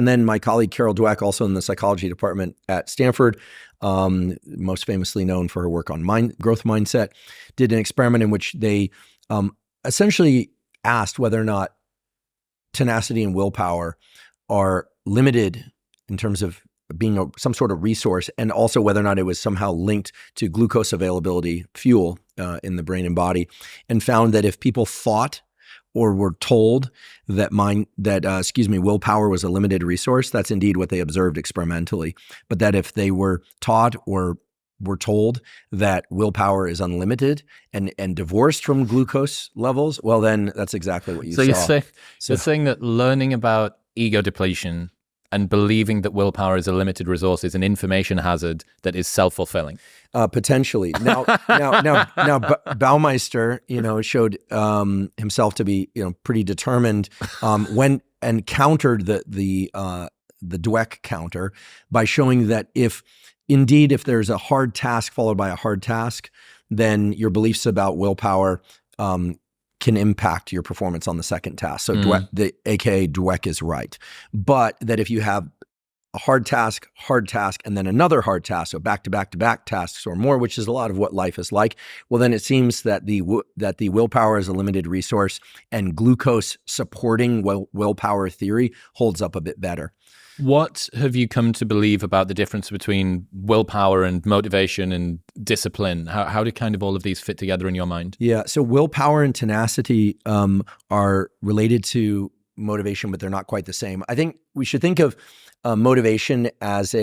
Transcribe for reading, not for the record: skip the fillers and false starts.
And then my colleague Carol Dweck, also in the psychology department at Stanford, most famously known for her work on growth mindset, did an experiment in which they essentially asked whether or not tenacity and willpower are limited in terms of being some sort of resource, and also whether or not it was somehow linked to glucose availability, fuel in the brain and body, and found that if people thought or were told that willpower was a limited resource, that's indeed what they observed experimentally. But that if they were taught or were told that willpower is unlimited and divorced from glucose levels, well, then that's exactly what you saw. You're saying that learning about ego depletion and believing that willpower is a limited resource is an information hazard that is self-fulfilling. Potentially. Now, Baumeister, showed himself to be, pretty determined and countered the Dweck counter by showing that if there's a hard task followed by a hard task, then your beliefs about willpower can impact your performance on the second task. So aka Dweck is right. But that if you have a hard task, and then another hard task, so back-to-back tasks or more, which is a lot of what life is like, well, then it seems that the willpower is a limited resource, and glucose supporting willpower theory holds up a bit better. What have you come to believe about the difference between willpower and motivation and discipline? How do kind of all of these fit together in your mind? Yeah, so willpower and tenacity are related to motivation, but they're not quite the same. I think we should think of motivation as